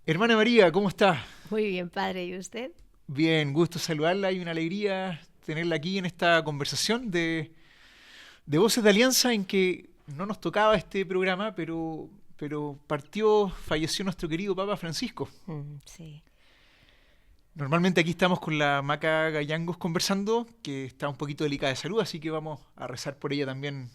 Hermana María, ¿cómo está? Muy bien, padre. ¿Y usted? Bien, gusto saludarla y una alegría tenerla aquí en esta conversación de Voces de Alianza en que no nos tocaba este programa, pero falleció nuestro querido Papa Francisco. Sí. Normalmente aquí estamos con la Maca Gallangos conversando, que está un poquito delicada de salud, así que vamos a rezar por ella también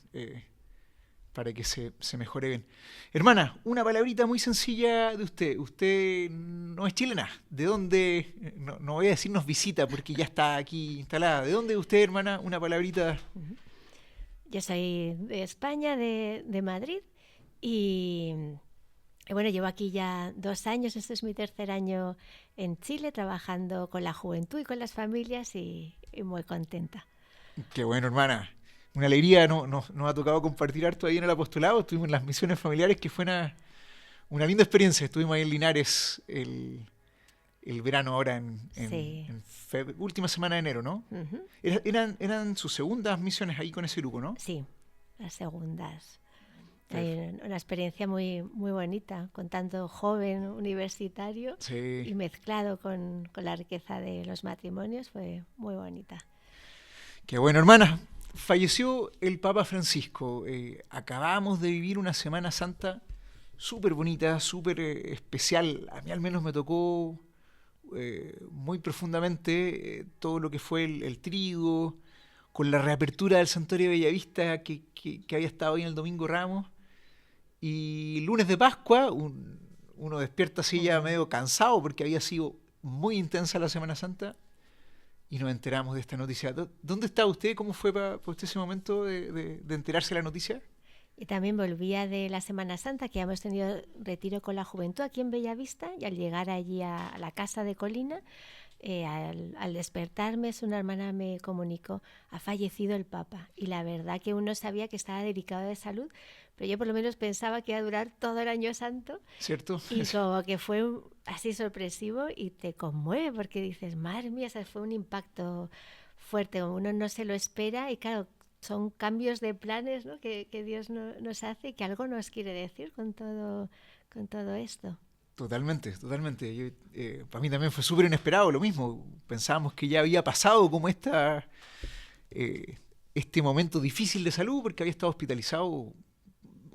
para que se mejore bien. Hermana, una palabrita muy sencilla de usted. Usted no es chilena. ¿De dónde? No, no voy a decir nos visita porque ya está aquí instalada. ¿De dónde es usted, hermana? Una palabrita. Ujú. Yo soy de España, de Madrid, y, y bueno, llevo aquí ya 2 años. Este es mi tercer año en Chile, trabajando con la juventud y con las familias y muy contenta. Qué bueno, hermana. Una alegría. Nos ha tocado compartir harto ahí en el apostolado. Estuvimos en las misiones familiares, que fue una linda experiencia. Estuvimos ahí en Linares el verano ahora Sí. última semana de enero, ¿no? Ujú. Eran sus segundas misiones ahí con ese grupo, ¿no? Sí, las segundas. Hay Perf- una experiencia muy, muy bonita, con tanto joven universitario Sí. y mezclado con la riqueza de los matrimonios, fue muy bonita. Qué bueno, hermana. Falleció el Papa Francisco. Acabamos de vivir una Semana Santa súper bonita, súper especial. A mí al menos me tocó muy profundamente todo lo que fue el trigo, con la reapertura del Santuario de Bellavista que había estado ahí en el Domingo Ramos. Y lunes de Pascua, uno despierta así ya Mm. medio cansado porque había sido muy intensa la Semana Santa y nos enteramos de esta noticia. ¿Dónde está usted? ¿Cómo fue para usted ese momento de enterarse de la noticia? Y también volvía de la Semana Santa, que hemos tenido retiro con la juventud aquí en Bellavista, y al llegar allí a la casa de Colina, al despertarme, una hermana me comunicó: ha fallecido el Papa. Y la verdad que uno sabía que estaba delicado de salud, pero yo por lo menos pensaba que iba a durar todo el año santo, ¿Cierto? y como que fue así sorpresivo y te conmueve porque dices, madre mía, ese fue un impacto fuerte, como uno no se lo espera. Y claro, son cambios de planes, ¿no? que Dios nos hace y que algo nos quiere decir con todo esto. Totalmente, totalmente. Para mí también fue súper inesperado lo mismo. Pensábamos que ya había pasado como eh, este momento difícil de salud porque había estado hospitalizado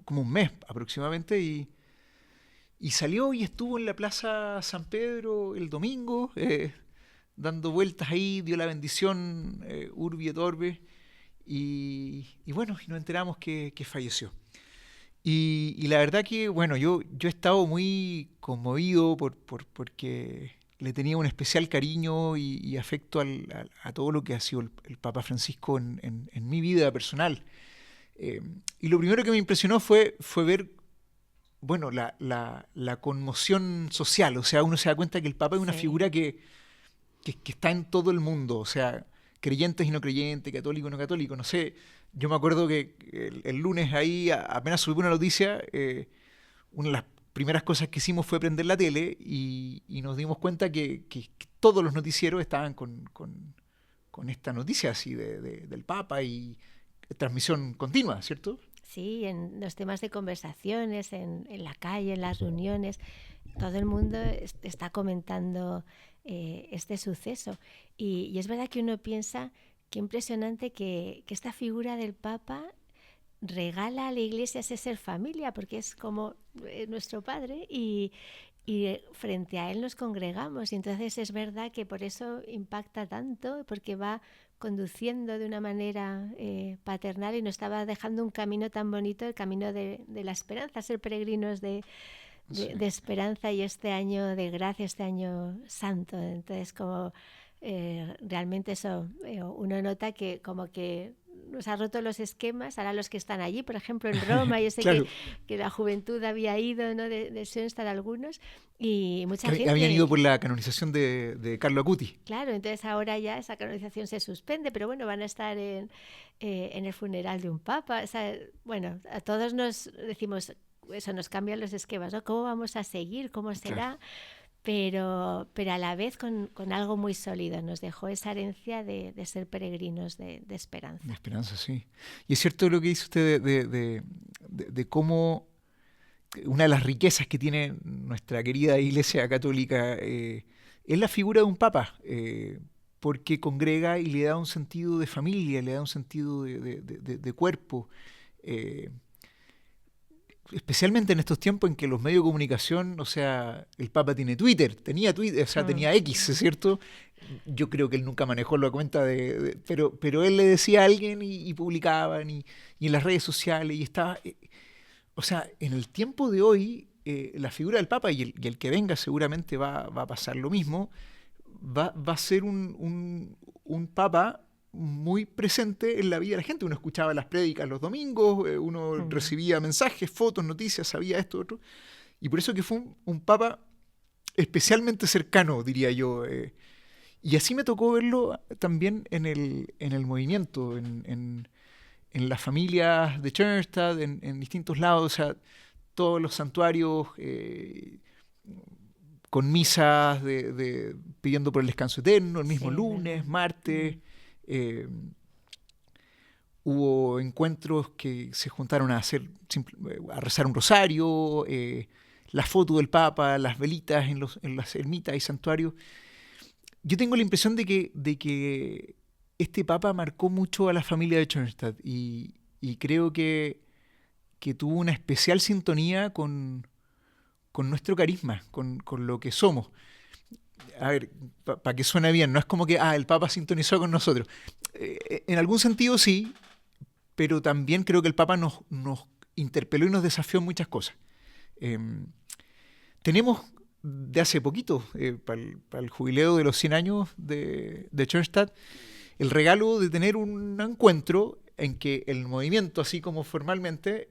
como un mes aproximadamente y salió y estuvo en la Plaza San Pedro el domingo dando vueltas ahí, dio la bendición Urbi et Orbe y bueno, y nos enteramos que falleció. Y la verdad que, bueno, yo he estado muy conmovido porque le tenía un especial cariño y afecto a todo lo que ha sido el Papa Francisco en mi vida personal. Eh, y lo primero que me impresionó fue ver, bueno, la conmoción social. O sea, uno se da cuenta que el Papa es una Sí. figura que está en todo el mundo. O sea, creyentes y no creyentes, católicos y no católicos. No sé, yo me acuerdo que el lunes ahí, apenas subí una noticia, una de las primeras cosas que hicimos fue prender la tele y nos dimos cuenta que todos los noticieros estaban con esta noticia así del Papa y transmisión continua, ¿cierto? Sí, en los temas de conversaciones, en la calle, en las reuniones, todo el mundo está comentando este suceso. Y es verdad que uno piensa qué impresionante que esta figura del Papa regala a la Iglesia ese ser familia, porque es como nuestro Padre, y frente a él nos congregamos. Y entonces es verdad que por eso impacta tanto, porque va conduciendo de una manera paternal y nos estaba dejando un camino tan bonito, el camino de la esperanza, ser peregrinos Sí. de esperanza, y este año de gracia, este año santo. Entonces, como realmente eso, uno nota que como que nos ha roto los esquemas. Ahora los que están allí, por ejemplo en Roma, yo sé Claro, que la juventud había ido, ¿no? de Schoenstatt algunos, y mucha que habían ido por gente. la canonización de Carlo Acuti. Claro, entonces ahora ya esa canonización se suspende, pero bueno, van a estar en el funeral de un papa. O sea, bueno, a todos nos decimos, eso nos cambian los esquemas, ¿no? ¿Cómo vamos a seguir? ¿Cómo Claro, será? Pero a la vez con algo muy sólido. Nos dejó esa herencia de ser peregrinos de de esperanza. esperanza, sí. Y es cierto lo que dice usted de cómo una de las riquezas que tiene nuestra querida Iglesia Católica es la figura de un papa, porque congrega y le da un sentido de familia, le da un sentido de cuerpo. Especialmente en estos tiempos en que los medios de comunicación, o sea, el Papa tiene Twitter, tenía Twitter, o sea, tenía X, ¿es cierto? Yo creo que él nunca manejó la cuenta pero él le decía a alguien y publicaban y en las redes sociales y estaba, o sea, en el tiempo de hoy, la figura del Papa y el que venga seguramente va a pasar lo mismo, va a ser un Papa muy presente en la vida de la gente. Uno escuchaba las prédicas los domingos, uno recibía mensajes, fotos, noticias, sabía esto, otro. Y por eso que fue un papa especialmente cercano, diría yo. Y así me tocó verlo también en el movimiento, en las familias de Schoenstatt, en distintos lados, o sea, todos los santuarios con misas pidiendo por el descanso eterno, el mismo lunes, martes. Hubo encuentros que se juntaron a rezar un rosario, la foto del Papa, las velitas en las ermitas y santuarios. Yo tengo la impresión de que este Papa marcó mucho a la familia de Schoenstatt y creo que tuvo una especial sintonía con nuestro carisma, con lo que somos. A ver, para que suene bien, no es como que el Papa sintonizó con nosotros. En algún sentido sí, pero también creo que el Papa nos interpeló y nos desafió en muchas cosas. Tenemos de hace poquito, para el jubileo de los 100 años de Schoenstatt, el regalo de tener un encuentro en que el movimiento, así como formalmente,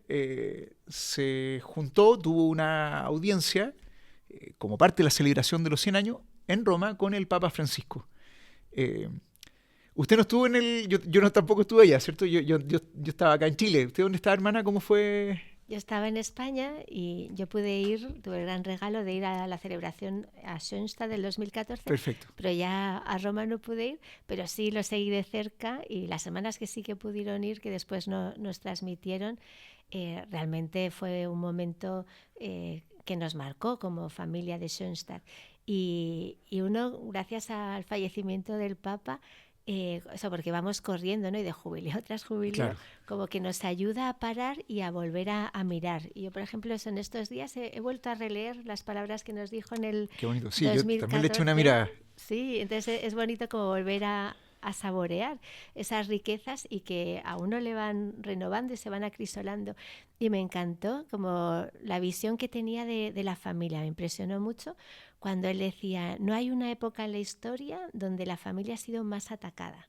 se juntó, tuvo una audiencia como parte de la celebración de los 100 años en Roma con el Papa Francisco. Usted no estuvo en el... Yo no, tampoco estuve allá, ¿cierto? Yo estaba acá en Chile. ¿Usted dónde está, hermana? ¿Cómo fue? Yo estaba en España y yo pude ir, tuve el gran regalo de ir a la celebración a Schoenstatt del 2014. Perfecto. Pero ya a Roma no pude ir, pero sí lo seguí de cerca y las semanas que sí que pudieron ir, que después nos transmitieron, realmente fue un momento que nos marcó como familia de Schoenstatt. Y uno, gracias al fallecimiento del Papa, porque vamos corriendo, ¿no? Y de jubileo tras jubileo, claro, como que nos ayuda a parar y a volver a mirar. Y yo, por ejemplo, en estos días he vuelto a releer las palabras que nos dijo en el Qué bonito. Sí, 2014. Yo también le eché una mirada. Sí, entonces es bonito como volver a saborear esas riquezas y que a uno le van renovando y se van acrisolando. Y me encantó como la visión que tenía de la familia, me impresionó mucho cuando él decía, no hay una época en la historia donde la familia ha sido más atacada.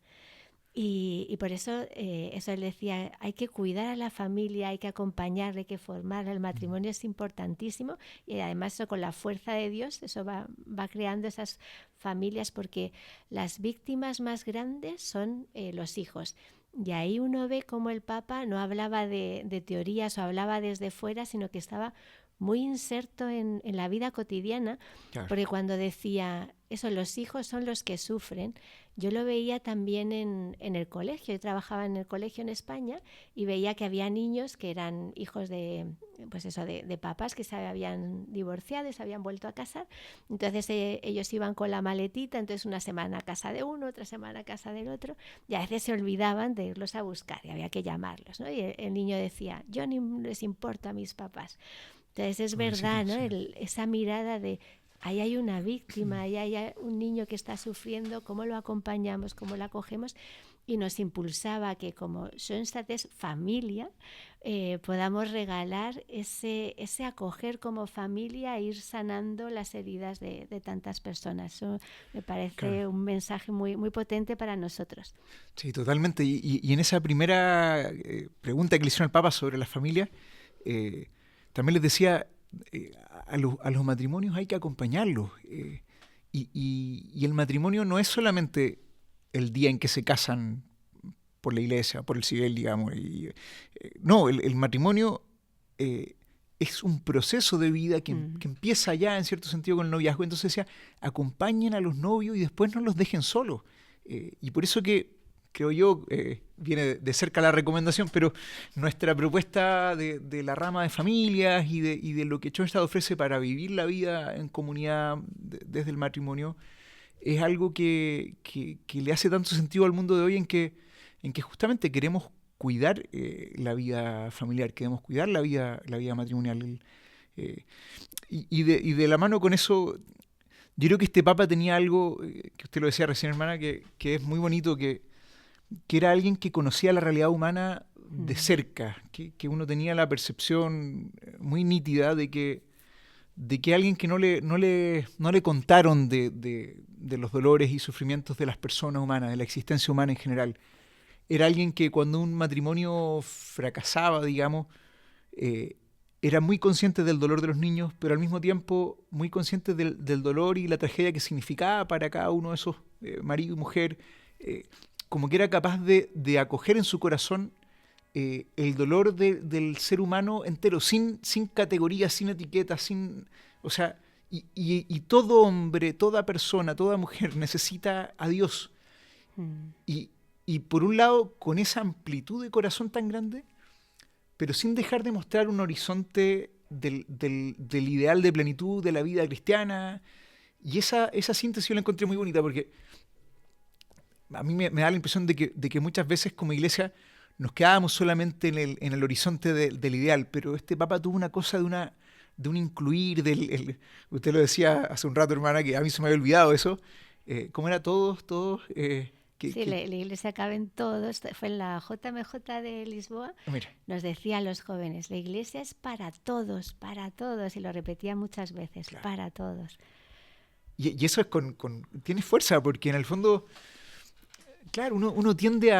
Y por eso, eso él decía, hay que cuidar a la familia, hay que acompañarla, hay que formarla, el matrimonio es importantísimo y además eso con la fuerza de Dios, eso va creando esas familias porque las víctimas más grandes son los hijos. Y ahí uno ve cómo el Papa no hablaba de teorías o hablaba desde fuera, sino que estaba muy inserto en la vida cotidiana, claro. Porque cuando decía eso, los hijos son los que sufren, yo lo veía también en el colegio. Yo trabajaba en el colegio en España y veía que había niños que eran hijos de papás que se habían divorciado y se habían vuelto a casar. Entonces ellos iban con la maletita, entonces una semana a casa de uno, otra semana a casa del otro, y a veces se olvidaban de irlos a buscar y había que llamarlos, ¿no? Y el niño decía, yo ni les importo a mis papás. Entonces es verdad, ¿no? Esa mirada de ahí hay una víctima, ahí hay un niño que está sufriendo, cómo lo acompañamos, cómo lo acogemos, y nos impulsaba a que como Schoenstatt es familia, podamos regalar ese acoger como familia e ir sanando las heridas de tantas personas. Eso me parece, claro, un mensaje muy, muy potente para nosotros. Sí, totalmente. Y en esa primera pregunta que le hicieron al Papa sobre la familia, también les decía, a los matrimonios hay que acompañarlos. Y el matrimonio no es solamente el día en que se casan por la iglesia, por el civil, digamos. No, el matrimonio es un proceso de vida que empieza ya, en cierto sentido, con el noviazgo. Entonces decía, acompañen a los novios y después no los dejen solos. Y por eso que creo yo, viene de cerca la recomendación, pero nuestra propuesta de la rama de familias y de lo que Schoenstatt ofrece para vivir la vida en comunidad desde el matrimonio es algo que le hace tanto sentido al mundo de hoy en que justamente queremos cuidar la vida familiar, queremos cuidar la vida matrimonial. Y de la mano con eso, yo creo que este Papa tenía algo, que usted lo decía recién, hermana, que es muy bonito, que era alguien que conocía la realidad humana de cerca, que uno tenía la percepción muy nítida de que alguien que no le contaron de los dolores y sufrimientos de las personas humanas, de la existencia humana en general. Era alguien que cuando un matrimonio fracasaba, digamos, era muy consciente del dolor de los niños, pero al mismo tiempo muy consciente del dolor y la tragedia que significaba para cada uno de esos marido y mujer, como que era capaz de acoger en su corazón el dolor del ser humano entero, sin categorías, sin etiquetas, o sea, y todo hombre, toda persona, toda mujer necesita a Dios. Y por un lado, con esa amplitud de corazón tan grande, pero sin dejar de mostrar un horizonte del ideal de plenitud de la vida cristiana. Y esa síntesis yo la encontré muy bonita, porque a mí me da la impresión de que muchas veces como iglesia nos quedábamos solamente en el horizonte del ideal, pero este Papa tuvo una cosa de un incluir, usted lo decía hace un rato, hermana, que a mí se me había olvidado eso, ¿cómo era todos? Sí, la iglesia cabe en todos. Fue en la JMJ de Lisboa. Mira. Nos decía a los jóvenes, la iglesia es para todos, y lo repetía muchas veces, claro. Para todos. Y eso es tiene fuerza, porque en el fondo, claro, uno tiende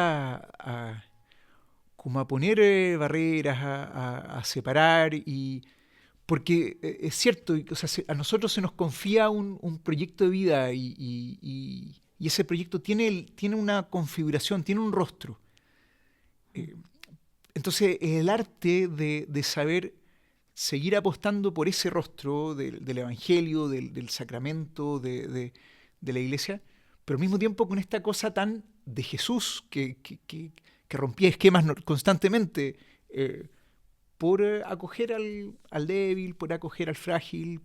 como a poner barreras, a separar, porque es cierto, o sea, a nosotros se nos confía un proyecto de vida y ese proyecto tiene una configuración, tiene un rostro. Entonces, el arte de saber seguir apostando por ese rostro del Evangelio, del sacramento, de la Iglesia, pero al mismo tiempo con esta cosa tan de Jesús que rompía esquemas constantemente, por acoger al débil, por acoger al frágil.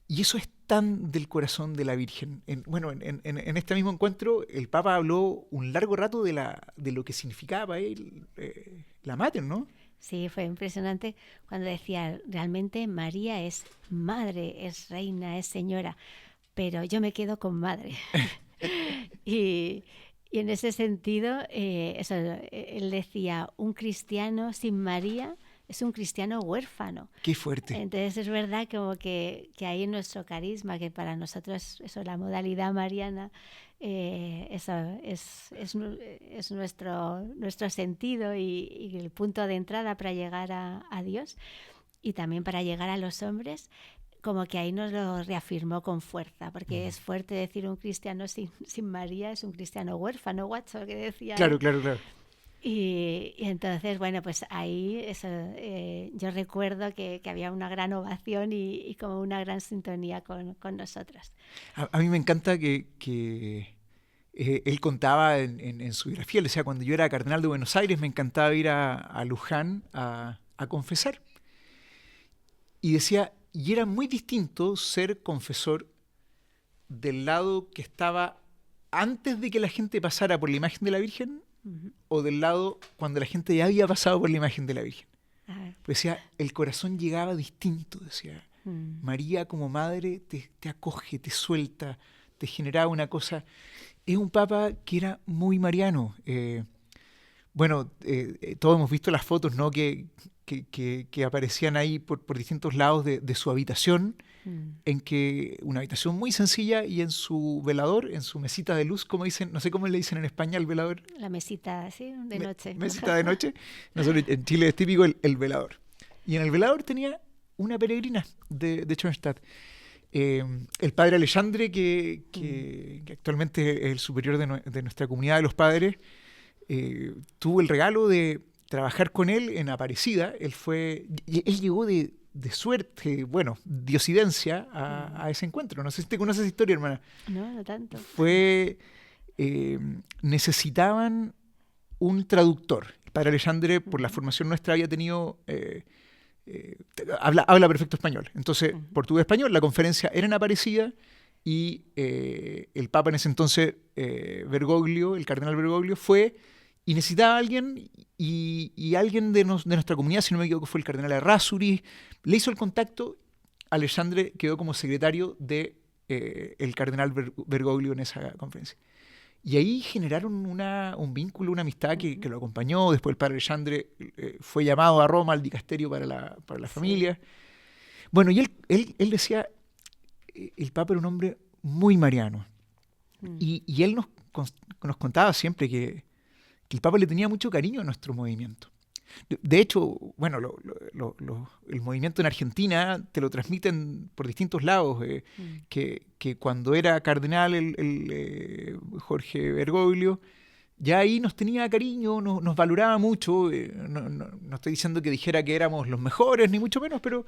Y eso es tan del corazón de la Virgen. En este mismo encuentro, el Papa habló un largo rato de lo que significaba para él la Mater, ¿no? Sí, fue impresionante cuando decía, realmente María es madre, es reina, es señora, pero yo me quedo con madre. y en ese sentido, él decía, un cristiano sin María es un cristiano huérfano. ¡Qué fuerte! Entonces es verdad como que ahí en nuestro carisma, que para nosotros eso, la modalidad mariana, eso es nuestro sentido y el punto de entrada para llegar a Dios y también para llegar a los hombres, como que ahí nos lo reafirmó con fuerza, porque es fuerte decir un cristiano sin María es un cristiano huérfano, guacho, que decía. Claro. Y entonces, bueno, pues ahí yo recuerdo que había una gran ovación y como una gran sintonía con nosotros. A mí me encanta que él contaba en su biografía, él decía, cuando yo era cardenal de Buenos Aires me encantaba ir a Luján a confesar. Y decía, y era muy distinto ser confesor del lado que estaba antes de que la gente pasara por la imagen de la Virgen, o del lado cuando la gente ya había pasado por la imagen de la Virgen. Pues decía, el corazón llegaba distinto, decía. María como madre te acoge, te suelta, te generaba una cosa. Es un Papa que era muy mariano. Todos hemos visto las fotos, ¿no? que aparecían ahí por distintos lados de su habitación, en que una habitación muy sencilla y en su velador, en su mesita de luz, como dicen, no sé cómo le dicen en España al velador. La mesita, sí, de noche. Mesita de noche. Nosotros en Chile es típico el velador. Y en el velador tenía una peregrina de Schoenstatt. El padre Alexandre, que actualmente es el superior de nuestra comunidad de los padres, tuvo el regalo de trabajar con él en Aparecida. Él llegó de suerte, diosidencia a ese encuentro. No sé si te conoces esa historia, hermana. No tanto. Fue necesitaban un traductor. El padre Alexandre, por la formación nuestra, había tenido... habla perfecto español. Entonces, portugués-español, la conferencia era en Aparecida y el Papa en ese entonces, Bergoglio, el cardenal Bergoglio, fue y necesitaba a alguien y alguien de nuestra comunidad, si no me equivoco, fue el cardenal Errázuriz, le hizo el contacto. Alexandre quedó como secretario de el cardenal Bergoglio en esa conferencia. Y ahí generaron un vínculo, una amistad que lo acompañó. Después el padre Alexandre fue llamado a Roma al dicasterio para la familia. Bueno, y él decía, el Papa era un hombre muy mariano. Y él nos contaba siempre que el Papa le tenía mucho cariño a nuestro movimiento. De hecho, bueno, el movimiento en Argentina te lo transmiten por distintos lados, que cuando era cardenal Jorge Bergoglio, ya ahí nos tenía cariño, nos valoraba mucho. No estoy diciendo que dijera que éramos los mejores, ni mucho menos, pero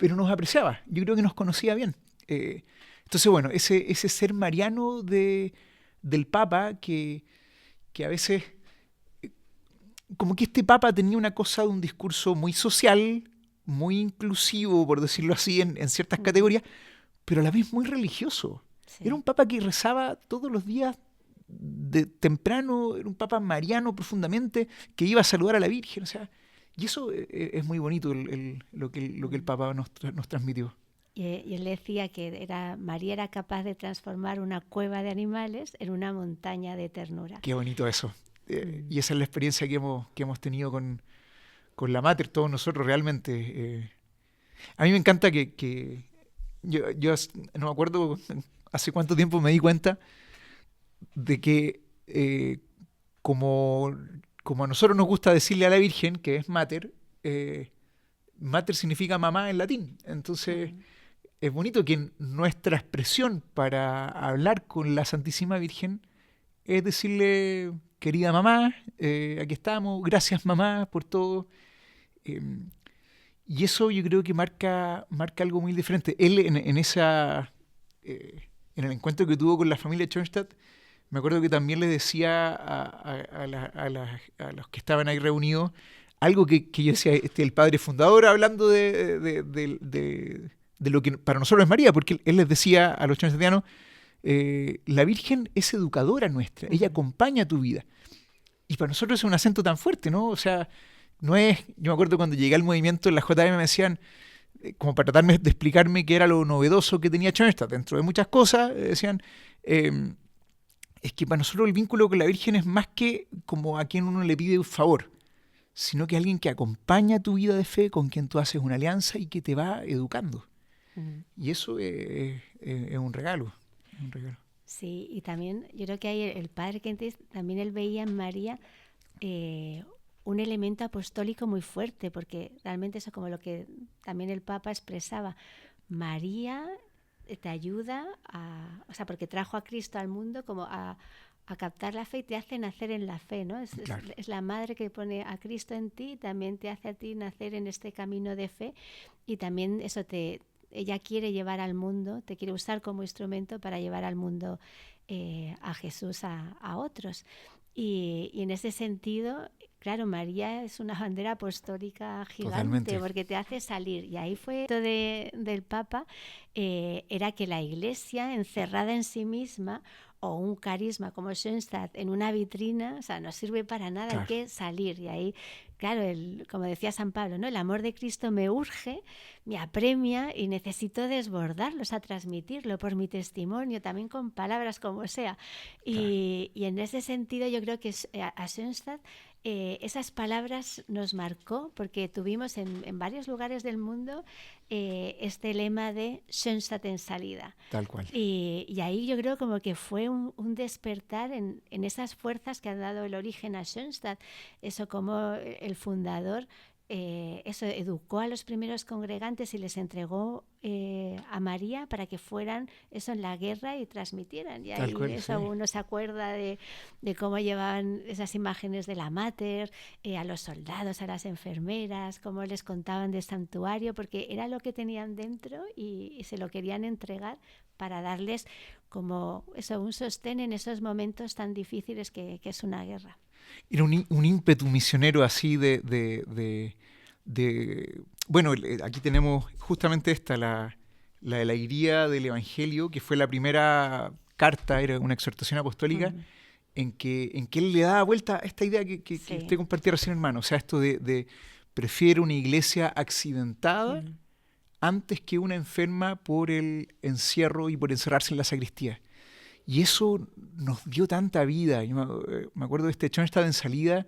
nos apreciaba. Yo creo que nos conocía bien. Entonces, bueno, ese ser mariano del Papa que a veces... Como que este Papa tenía una cosa de un discurso muy social, muy inclusivo, por decirlo así, en ciertas categorías, pero a la vez muy religioso. Sí. Era un Papa que rezaba todos los días de temprano, era un Papa mariano profundamente, que iba a saludar a la Virgen. O sea, y eso es muy bonito lo que el Papa nos transmitió. Y él decía que María era capaz de transformar una cueva de animales en una montaña de ternura. Qué bonito eso. Y esa es la experiencia que hemos tenido con la Mater, todos nosotros realmente. A mí me encanta que yo no me acuerdo hace cuánto tiempo me di cuenta de que como a nosotros nos gusta decirle a la Virgen que es Mater, Mater significa mamá en latín. Entonces es bonito que nuestra expresión para hablar con la Santísima Virgen es decirle... Querida mamá, aquí estamos, gracias mamá por todo. Y eso yo creo que marca algo muy diferente. Él en el encuentro que tuvo con la familia Schoenstatt, me acuerdo que también le decía a los que estaban ahí reunidos algo que yo decía, el padre fundador hablando de lo que para nosotros es María, porque él les decía a los schoenstattianos, la Virgen es educadora nuestra, ella acompaña tu vida. Y para nosotros es un acento tan fuerte, ¿no? O sea, no es... Yo me acuerdo cuando llegué al movimiento en la JM me decían, como para tratarme de explicarme qué era lo novedoso que tenía Schoenstatt, dentro de muchas cosas, decían, es que para nosotros el vínculo con la Virgen es más que como a quien uno le pide un favor, sino que alguien que acompaña tu vida de fe, con quien tú haces una alianza y que te va educando. Y eso es un regalo. Un regalo. Sí, y también yo creo que hay el padre Kentis, también él veía en María un elemento apostólico muy fuerte, porque realmente eso como lo que también el Papa expresaba, María te ayuda o sea, porque trajo a Cristo al mundo como a captar la fe y te hace nacer en la fe, ¿no? Claro. Es la madre que pone a Cristo en ti y también te hace a ti nacer en este camino de fe y también eso ella quiere llevar al mundo, te quiere usar como instrumento para llevar al mundo a Jesús a otros. Y en ese sentido, claro, María es una bandera apostólica gigante. Totalmente. Porque te hace salir. Y ahí fue del Papa, era que la Iglesia, encerrada en sí misma, o un carisma como Schoenstatt en una vitrina, o sea, no sirve para nada, claro. Hay que salir. Y ahí, claro, como decía San Pablo, ¿no? El amor de Cristo me urge, me apremia y necesito desbordarlo, o sea, transmitirlo por mi testimonio, también con palabras como sea. Y en ese sentido yo creo que a Schoenstatt esas palabras nos marcó porque tuvimos en varios lugares del mundo este lema de Schoenstatt en salida. Tal cual. Y ahí yo creo como que fue un despertar en esas fuerzas que han dado el origen a Schoenstatt. Eso como el fundador, eso educó a los primeros congregantes y les entregó a María para que fueran eso en la guerra y transmitieran. Y ahí Tal cual, eso sí. uno se acuerda de cómo llevaban esas imágenes de la mater, a los soldados, a las enfermeras, cómo les contaban del santuario, porque era lo que tenían dentro y se lo querían entregar para darles como eso, un sostén en esos momentos tan difíciles que es una guerra. Era un ímpetu misionero así bueno, aquí tenemos justamente esta, la alegría del Evangelio, que fue la primera carta, era una exhortación apostólica, Mm, en que él le da vuelta a esta idea que sí. usted compartía recién, hermano. O sea, esto de prefiere una iglesia accidentada Mm, antes que una enferma por el encierro y por encerrarse en la sacristía. Y eso nos dio tanta vida. Yo me acuerdo de este chón estaba en salida,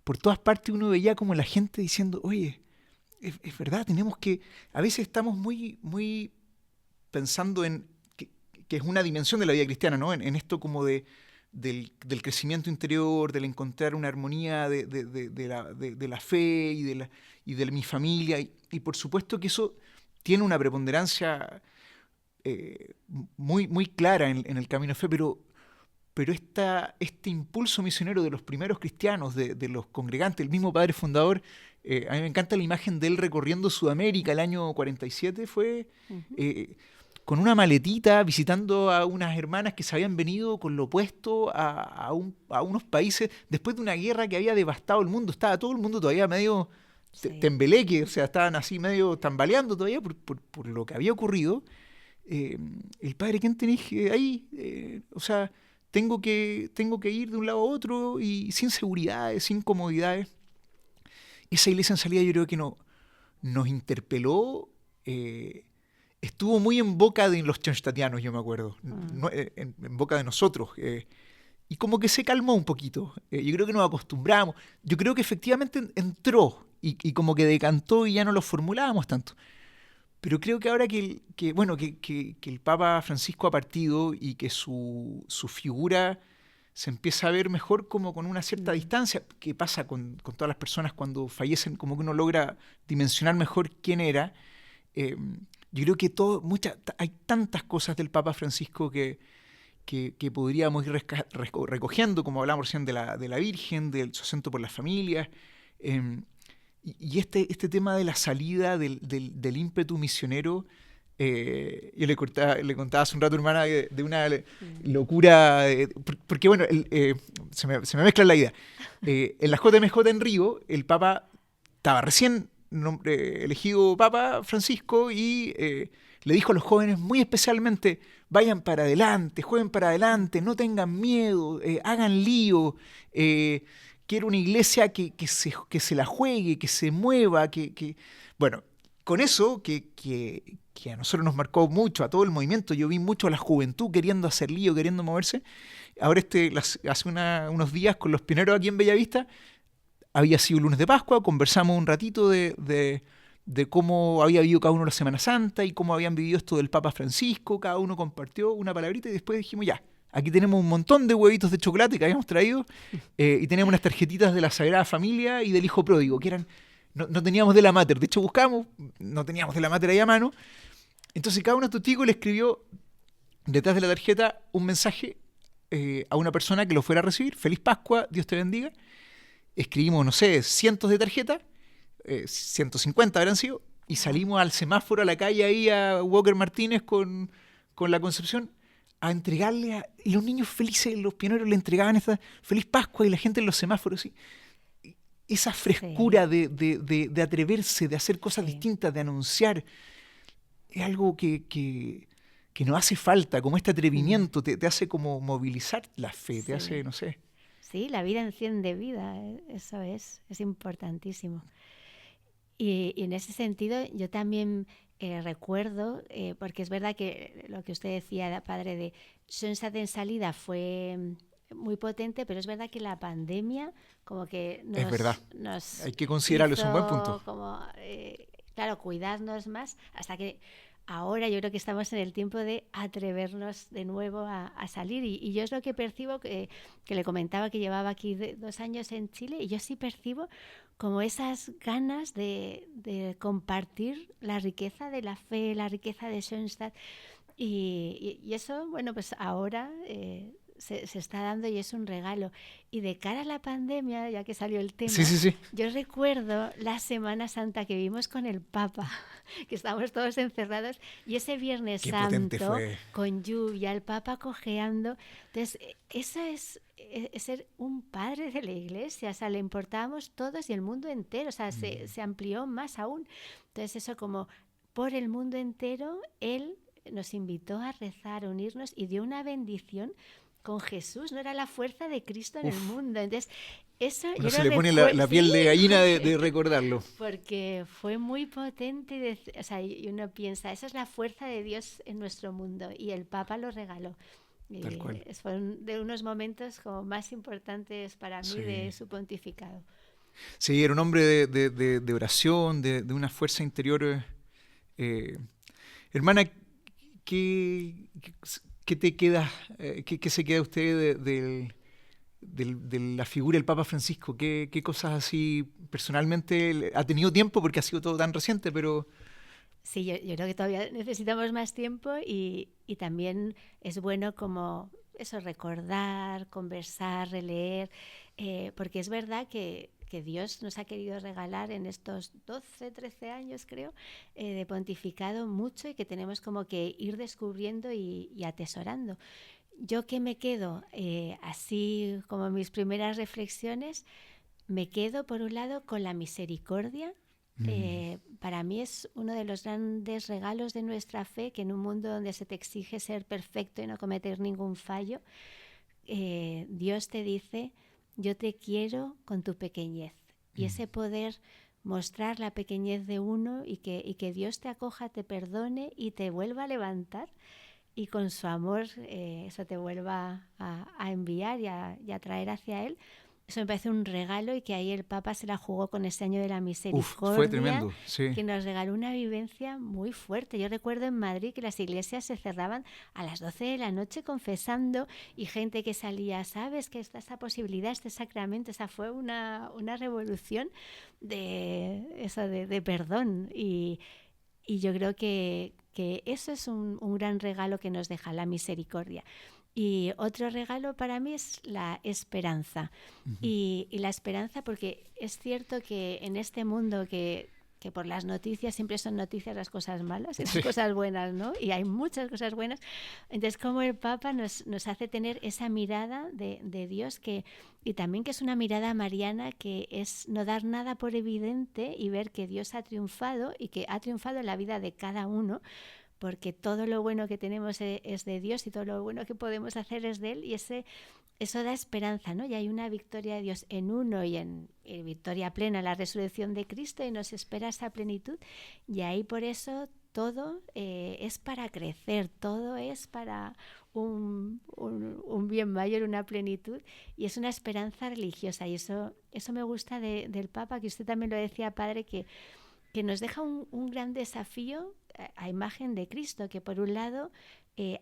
por todas partes uno veía como la gente diciendo, oye, es verdad, tenemos que, a veces estamos muy pensando en que es una dimensión de la vida cristiana, ¿no? En esto como del crecimiento interior, del encontrar una armonía de la fe y de mi familia. Y por supuesto que eso tiene una preponderancia muy clara en el camino de fe, pero este impulso misionero de los primeros cristianos, de los congregantes, el mismo padre fundador, a mí me encanta la imagen de él recorriendo Sudamérica el año 47, fue ujú. eh, con una maletita visitando a unas hermanas que se habían venido con lo opuesto a unos países después de una guerra que había devastado el mundo. Estaba todo el mundo todavía medio Sí. tembleque, o sea, estaban así medio tambaleando todavía por lo que había ocurrido. El padre Kentenich ahí, o sea, tengo que ir de un lado a otro y sin seguridades, sin comodidades. Esa iglesia en salida yo creo que nos interpeló, estuvo muy en boca de los chonstatianos, yo me acuerdo, Mm, en boca de nosotros. Y como que se calmó un poquito. Yo creo que nos acostumbramos. Yo creo que efectivamente entró y como que decantó y ya no lo formulábamos tanto. Pero creo que ahora bueno, que el Papa Francisco ha partido y que su figura se empieza a ver mejor como con una cierta mm, distancia, que pasa con todas las personas cuando fallecen, como que uno logra dimensionar mejor quién era. Eh, yo creo que hay tantas cosas del Papa Francisco que podríamos ir recogiendo, como hablamos recién de la Virgen, del su acento por las familias. eh, y este tema de la salida del ímpetu misionero, yo le contaba hace un rato, hermana, de una mm. locura, porque bueno, se me mezcla la idea. En la JMJ en Río, el Papa estaba recién elegido Papa Francisco y le dijo a los jóvenes muy especialmente, vayan para adelante, jueguen para adelante, no tengan miedo, hagan lío. Quiero una iglesia que se la juegue, que se mueva, Bueno, con eso que a nosotros nos marcó mucho, a todo el movimiento, yo vi mucho a la juventud queriendo hacer lío, queriendo moverse. Ahora hace unos días con los pioneros aquí en Bellavista, había sido lunes de Pascua, conversamos un ratito de cómo había vivido cada uno la Semana Santa y cómo habían vivido esto del Papa Francisco, cada uno compartió una palabrita y después dijimos ya, aquí tenemos un montón de huevitos de chocolate que habíamos traído y tenemos unas tarjetitas de la Sagrada Familia y del Hijo Pródigo, que eran, no teníamos de la Mater, de hecho buscamos, no teníamos de la Mater ahí a mano, entonces cada uno de estos chicos le escribió detrás de la tarjeta un mensaje a una persona que lo fuera a recibir, feliz Pascua, Dios te bendiga, escribimos, no sé, cientos de tarjetas, 150 habrán sido, y Wow. salimos al semáforo, a la calle ahí a Walker Martínez con la Concepción a entregarle y los niños felices, los pioneros le entregaban esta feliz Pascua y la gente en los semáforos. ¿Sí? Esa Sí, frescura de atreverse, de hacer cosas sí. distintas, de anunciar, es algo que nos hace falta, como este Mm, atrevimiento, te hace como movilizar la fe, te hace, sí. no sé. Sí, la vida enciende vida, eso es importantísimo. Y en ese sentido yo también recuerdo, porque es verdad que lo que usted decía, padre, de Sonsa en salida fue muy potente, pero es verdad que la pandemia como que Es verdad, nos hay que considerarlo, es un buen punto. hizo como, claro, cuidarnos más hasta que ahora yo creo que estamos en el tiempo de atrevernos de nuevo a salir. Y yo es lo que percibo, que le comentaba que llevaba aquí 2 años en Chile, y yo sí percibo como esas ganas de compartir la riqueza de la fe, la riqueza de Schoenstatt. Y eso, bueno, pues ahora se está dando y es un regalo. Y de cara a la pandemia, ya que salió el Sí, tema, sí, sí. yo recuerdo la Semana Santa que vimos con el Papa, que estábamos todos encerrados, y ese Viernes Qué potente Santo, fue. con lluvia, el Papa cojeando. Entonces, eso es ser un padre de la Iglesia, o sea, le importábamos todos y el mundo entero, o sea, se amplió más aún. Entonces, eso como por el mundo entero, él nos invitó a rezar, a unirnos y dio una bendición con Jesús, no era la fuerza de Cristo en el Uf, mundo. Entonces, eso uno yo se lo le pone la, recuerdo, la sí, piel de gallina de recordarlo. porque fue muy potente, o sea, y uno piensa, esa es la fuerza de Dios en nuestro mundo, y el Papa lo regaló. Tal Y cual. fue de unos momentos como más importantes para mí de Sí. su pontificado. Sí, era un hombre de oración, de una fuerza interior. eh, Hermana, ¿qué, qué te queda, qué se queda usted de la figura del Papa Francisco? ¿Qué cosas así personalmente ha tenido tiempo porque ha sido todo tan reciente, pero Sí, yo creo que todavía necesitamos más tiempo, y también es bueno como eso, recordar, conversar, releer, porque es verdad que Dios nos ha querido regalar en estos 12, 13 años, creo, de pontificado mucho, y que tenemos como que ir descubriendo y atesorando. Yo que me quedo, así como mis primeras reflexiones, me quedo por un lado con la misericordia. Para mí es uno de los grandes regalos de nuestra fe, que en un mundo donde se te exige ser perfecto y no cometer ningún fallo, Dios te dice, yo te quiero con tu pequeñez. Y ese poder mostrar la pequeñez de uno, y que Dios te acoja, te perdone y te vuelva a levantar, y con su amor eso te vuelva a enviar y a traer hacia Él. Eso me parece un regalo, y que ahí el Papa se la jugó con ese año de la fue misericordia, tremendo, sí. que nos regaló una vivencia muy fuerte. Yo recuerdo en Madrid que las iglesias se cerraban a las 12 de la noche confesando, y gente que salía, ¿sabes que está esa posibilidad, este sacramento? Esa fue una revolución de eso, de perdón. Y yo creo que eso es un gran regalo que nos deja la misericordia. Y otro regalo para mí es la esperanza. Y la esperanza, porque es cierto que en este mundo que por las noticias siempre son noticias las cosas malas y las Sí. cosas buenas, ¿no? Y hay muchas cosas buenas. Entonces, como el Papa nos hace tener esa mirada de Dios, y también que es una mirada mariana, que es no dar nada por evidente y ver que Dios ha triunfado, y que ha triunfado en la vida de cada uno, porque todo lo bueno que tenemos es de Dios, y todo lo bueno que podemos hacer es de Él, y eso da esperanza, ¿no? Y hay una victoria de Dios en uno, y en victoria plena, la resurrección de Cristo, y nos espera esa plenitud. Y ahí por eso todo es para crecer, todo es para un bien mayor, una plenitud, y es una esperanza religiosa. Y eso me gusta del Papa, que usted también lo decía, padre, que nos deja un gran desafío a imagen de Cristo, que por un lado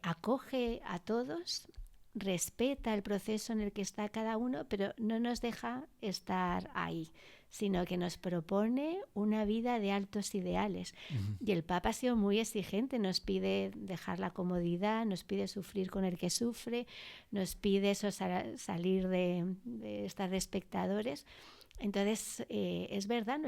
acoge a todos, respeta el proceso en el que está cada uno, pero no nos deja estar ahí, sino que nos propone una vida de altos ideales. Y el Papa ha sido muy exigente, nos pide dejar la comodidad, nos pide sufrir con el que sufre, nos pide eso, salir de estar de espectadores. Entonces, es verdad,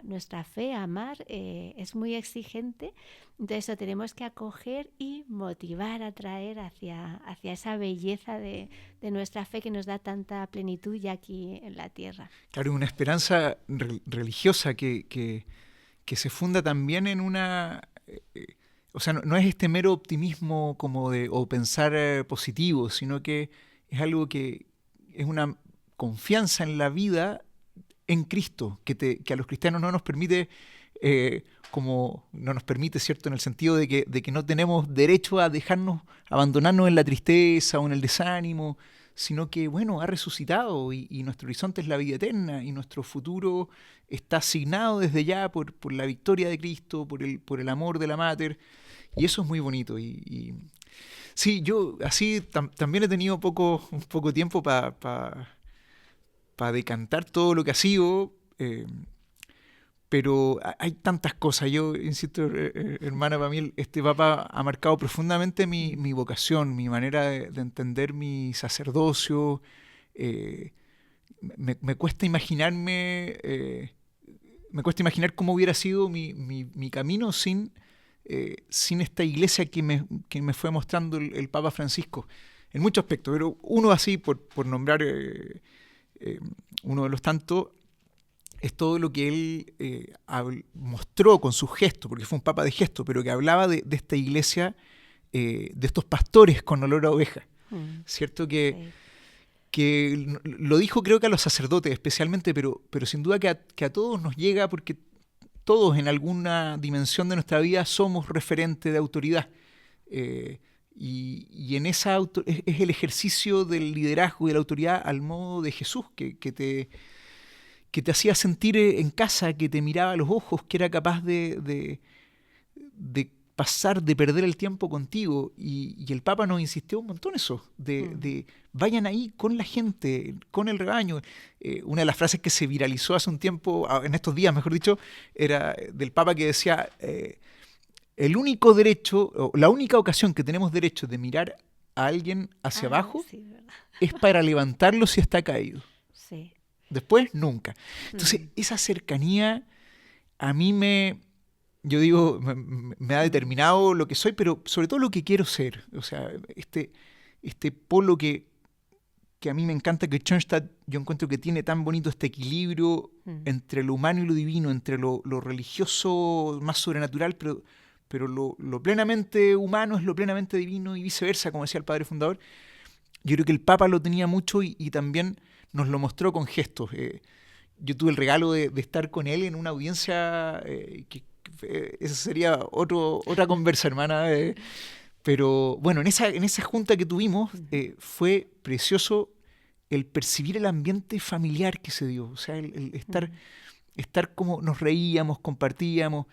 nuestra fe, amar, es muy exigente. Entonces, eso tenemos que acoger y motivar, atraer hacia esa belleza de nuestra fe, que nos da tanta plenitud ya aquí en la tierra. Claro, una esperanza religiosa que se funda también en una... o sea, no es este mero optimismo como o pensar positivo, sino que es algo que es una confianza en la vida en Cristo, que a los cristianos no nos permite, como no nos permite, ¿cierto?, en el sentido de que no tenemos derecho a abandonarnos en la tristeza o en el desánimo, sino que, bueno, ha resucitado, y nuestro horizonte es la vida eterna, y nuestro futuro está asignado desde ya por la victoria de Cristo, por el amor de la Mater. Y eso es muy bonito. Sí, yo así también he tenido un poco tiempo para decantar todo lo que ha sido, pero hay tantas cosas. Yo insisto, hermana, para mí este Papa ha marcado profundamente mi vocación, mi manera de entender mi sacerdocio. eh, me cuesta imaginarme, me cuesta imaginar cómo hubiera sido mi camino sin esta iglesia que me fue mostrando el Papa Francisco, en muchos aspectos, pero uno así, por nombrar uno de los tantos, es todo lo que él mostró con sus gestos, porque fue un papa de gestos, pero que hablaba de esta iglesia, de estos pastores con olor a oveja. ¿Cierto? Que lo dijo creo que a los sacerdotes especialmente, pero sin duda que a todos nos llega, porque todos en alguna dimensión de nuestra vida somos referente de autoridad. Y en esa es el ejercicio del liderazgo y de la autoridad al modo de Jesús, que te hacía sentir en casa, que te miraba a los ojos, que era capaz de pasar, de perder el tiempo contigo. Y el Papa nos insistió un montón eso, de vayan ahí con la gente, con el rebaño. Una de las frases que se viralizó hace un tiempo, en estos días mejor dicho, era del Papa que decía, el único derecho, o la única ocasión que tenemos derecho de mirar a alguien hacia abajo es para levantarlo si está caído. Sí. Después, nunca. Entonces, esa cercanía a mí yo digo, me ha determinado lo que soy, pero sobre todo lo que quiero ser. O sea, este polo que a mí me encanta, que Schoenstatt, yo encuentro que tiene tan bonito este equilibrio entre lo humano y lo divino, entre lo religioso más sobrenatural, pero lo plenamente humano es lo plenamente divino y viceversa, como decía el padre fundador. Yo creo que el Papa lo tenía mucho y también nos lo mostró con gestos. Yo tuve el regalo de estar con él en una audiencia, esa sería otra conversa, hermana. Pero bueno, en esa junta que tuvimos fue precioso el percibir el ambiente familiar que se dio. O sea, el estar como nos reíamos, compartíamos.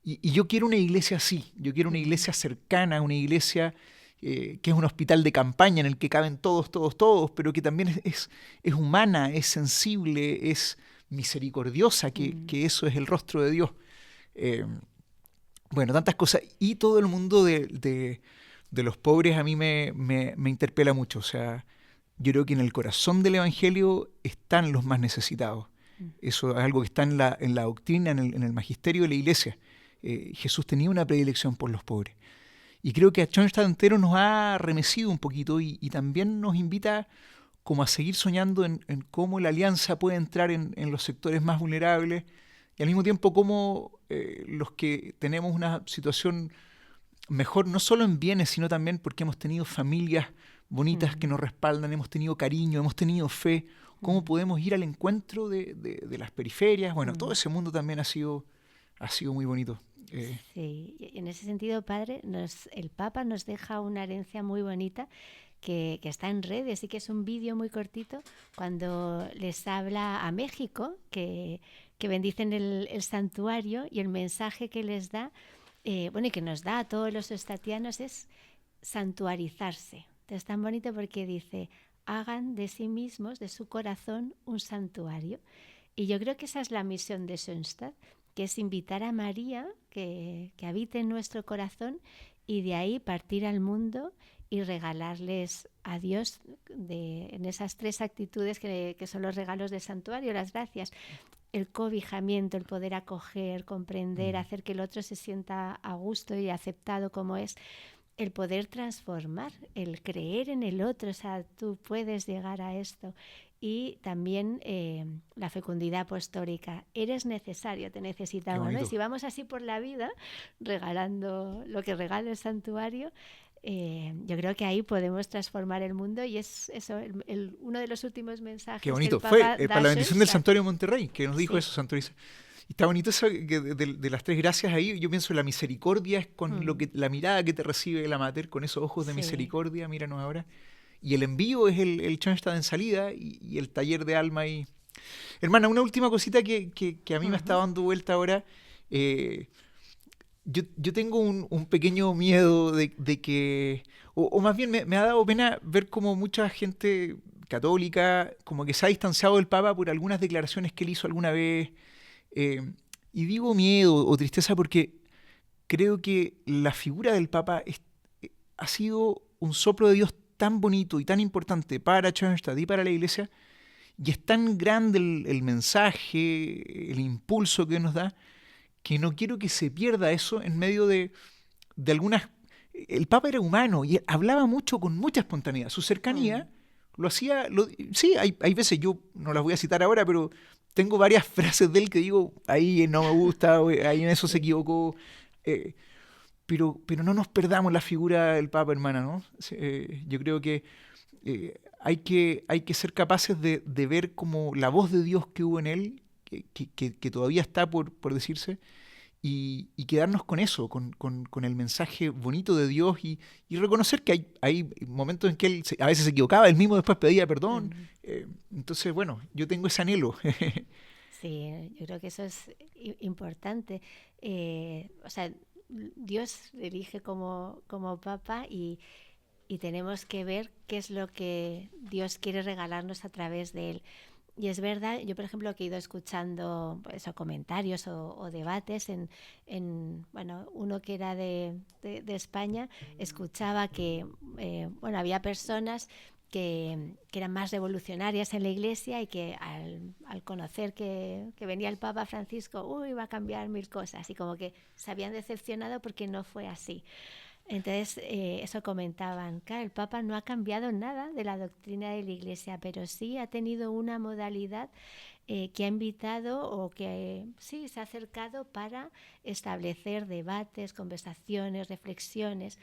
Y yo quiero una iglesia así. Yo quiero una iglesia cercana, una iglesia que es un hospital de campaña en el que caben todos, pero que también es humana, es sensible, es misericordiosa, que eso es el rostro de Dios. Bueno, tantas cosas. Y todo el mundo de los pobres a mí me interpela mucho. O sea, yo creo que en el corazón del Evangelio están los más necesitados. Eso es algo que está en la doctrina, en el magisterio de la Iglesia. Jesús tenía una predilección por los pobres. Y creo que a Schoenstatt entero nos ha remecido un poquito y también nos invita como a seguir soñando en cómo la alianza puede entrar en los sectores más vulnerables y al mismo tiempo cómo los que tenemos una situación mejor, no solo en bienes, sino también porque hemos tenido familias bonitas que nos respaldan, hemos tenido cariño, hemos tenido fe, cómo podemos ir al encuentro de las periferias. Bueno, todo ese mundo también ha sido muy bonito. Sí, en ese sentido, padre, el Papa nos deja una herencia muy bonita que está en redes y que es un vídeo muy cortito cuando les habla a México, que bendicen el santuario, y el mensaje que les da, y que nos da a todos los estatianos, es santuarizarse. Es tan bonito porque dice, hagan de sí mismos, de su corazón, un santuario. Y yo creo que esa es la misión de Schoenstatt, que es invitar a María que habite en nuestro corazón y de ahí partir al mundo y regalarles a Dios en esas tres actitudes que son los regalos del santuario, las gracias. El cobijamiento, el poder acoger, comprender, hacer que el otro se sienta a gusto y aceptado como es. El poder transformar, el creer en el otro, o sea, tú puedes llegar a esto. Y también la fecundidad apostólica. Eres necesario, te necesitamos, ¿no? Y si vamos así por la vida, regalando lo que regala el santuario, yo creo que ahí podemos transformar el mundo y es eso, uno de los últimos mensajes. Qué bonito. Que el fue Papa para la bendición del Santuario de Monterrey, que nos dijo sí. eso, Santoriza. Y está bonito eso que de las tres gracias ahí. Yo pienso la misericordia es con la mirada que te recibe la mater, con esos ojos de misericordia, míranos ahora. Y el envío es el Schoenstatt en salida y el taller de alma. Hermana, una última cosita que a mí me está dando vuelta ahora. yo tengo un pequeño miedo de que, o más bien me ha dado pena ver como mucha gente católica como que se ha distanciado del Papa por algunas declaraciones que él hizo alguna vez. eh, y digo miedo o tristeza porque creo que la figura del Papa ha sido un soplo de Dios tan bonito y tan importante para Schoenstatt y para la Iglesia, y es tan grande el mensaje, el impulso que nos da, que no quiero que se pierda eso en medio de algunas... El Papa era humano y hablaba mucho con mucha espontaneidad. Su cercanía lo hacía... Sí, hay veces, yo no las voy a citar ahora, pero tengo varias frases de él que digo, ahí no me gusta, ahí en eso se equivocó. eh, pero no nos perdamos la figura del Papa, hermana, ¿no? Yo creo que hay que ser capaces de ver como la voz de Dios que hubo en él, que todavía está por decirse, y quedarnos con eso, con el mensaje bonito de Dios y reconocer que hay momentos en que él a veces se equivocaba, él mismo después pedía perdón. Ujú. Entonces, bueno, yo tengo ese anhelo. Sí, yo creo que eso es importante. O sea, Dios elige como papa y tenemos que ver qué es lo que Dios quiere regalarnos a través de él. Y es verdad, yo por ejemplo que he ido escuchando pues, o comentarios o debates bueno, uno que era de España, escuchaba que bueno, había personas que eran más revolucionarias en la iglesia y que al conocer que venía el Papa Francisco, uy, va a cambiar mil cosas, y como que se habían decepcionado porque no fue así. Entonces, eso comentaban, claro, el Papa no ha cambiado nada de la doctrina de la Iglesia, pero sí ha tenido una modalidad que ha invitado o que sí se ha acercado para establecer debates, conversaciones, reflexiones,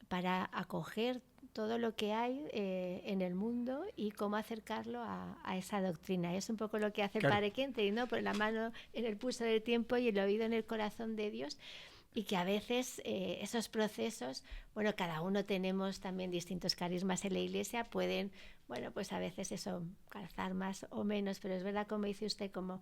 para acoger todo lo que hay en el mundo y cómo acercarlo a esa doctrina. Es un poco lo que hace el Claro, Padre Kentrey, ¿no? Por la mano en el pulso del tiempo y el oído en el corazón de Dios, y que a veces esos procesos, bueno, cada uno tenemos también distintos carismas en la iglesia, pueden, bueno, pues a veces eso, calzar más o menos, pero es verdad, como dice usted, como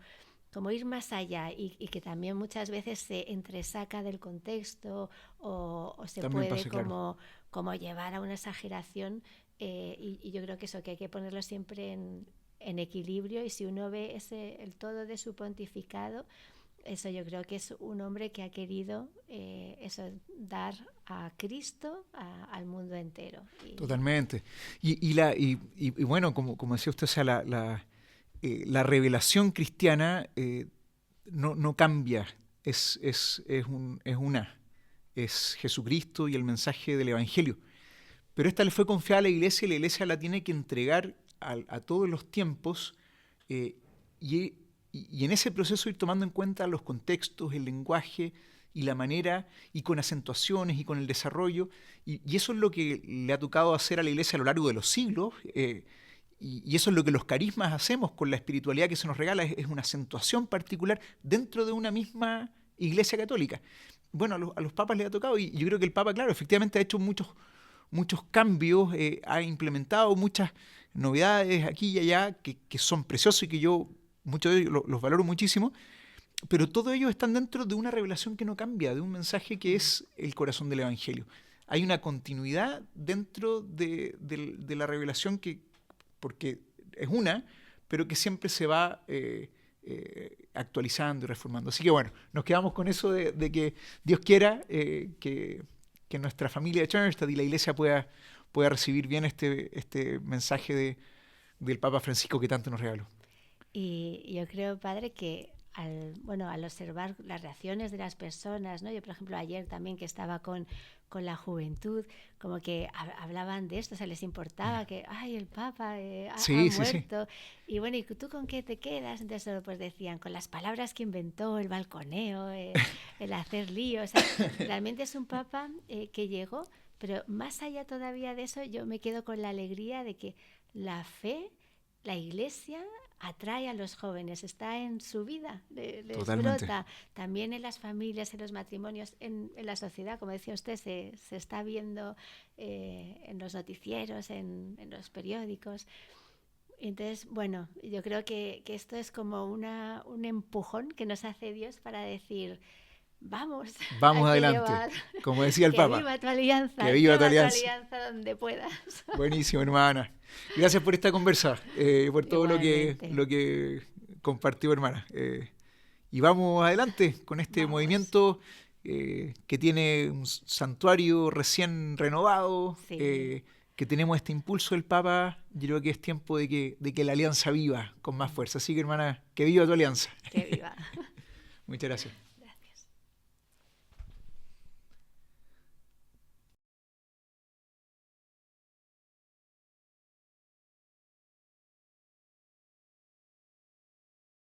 ir más allá y que también muchas veces se entresaca del contexto o se también puede pasa, claro. como llevar a una exageración, y yo creo que eso, que hay que ponerlo siempre en equilibrio, y si uno ve el todo de su pontificado, eso yo creo que es un hombre que ha querido eso, dar a Cristo al mundo entero. Totalmente. Y bueno, como decía usted, o sea, la revelación cristiana no cambia, es una, es Jesucristo y el mensaje del Evangelio. Pero esta le fue confiada a la iglesia y la iglesia la tiene que entregar a todos los tiempos, eh, y, y en ese proceso ir tomando en cuenta los contextos, el lenguaje y la manera, y con acentuaciones y con el desarrollo. Y eso es lo que le ha tocado hacer a la iglesia a lo largo de los siglos. Y eso es lo que los carismas hacemos con la espiritualidad que se nos regala, es una acentuación particular dentro de una misma iglesia católica. Bueno, a los papas les ha tocado, y yo creo que el Papa, claro, efectivamente ha hecho muchos cambios, ha implementado muchas novedades aquí y allá que son preciosos y que yo muchos de ellos los valoro muchísimo, pero todos ellos están dentro de una revelación que no cambia, de un mensaje que es el corazón del Evangelio. Hay una continuidad dentro de la revelación porque es una, pero que siempre se va actualizando y reformando. Así que bueno, nos quedamos con eso de que Dios quiera que nuestra familia de Schoenstatt y la iglesia pueda recibir bien este mensaje del Papa Francisco que tanto nos regaló. Y yo creo, padre, que bueno, al observar las reacciones de las personas, ¿no? Yo, por ejemplo, ayer también que estaba con la juventud, como que hablaban de esto, o sea, les importaba que, ay, el Papa ha Sí, sí, sí. muerto. Y bueno, ¿y tú con qué te quedas? Entonces, pues decían, con las palabras que inventó, el balconeo, el hacer lío. O sea, realmente es un Papa que llegó, pero más allá todavía de eso, yo me quedo con la alegría de que la fe, la iglesia atrae a los jóvenes, está en su vida, les Totalmente. brota, también en las familias, en los matrimonios, en la sociedad, como decía usted, se está viendo en los noticieros, en los periódicos. Entonces, bueno, yo creo que esto es como un empujón que nos hace Dios para decir, vamos. Vamos hay que adelante. llevar. Como decía el Que Papa. viva tu alianza. Que viva tu lleva alianza. donde puedas. Buenísimo, hermana. Gracias por esta conversa, por todo Igualmente. lo que compartió, hermana. Y vamos adelante con este Vamos. movimiento que tiene un santuario recién renovado, Sí. que tenemos este impulso del Papa. Yo creo que es tiempo de que la alianza viva con más fuerza. Así que, hermana, que viva tu alianza. Que viva. Muchas gracias.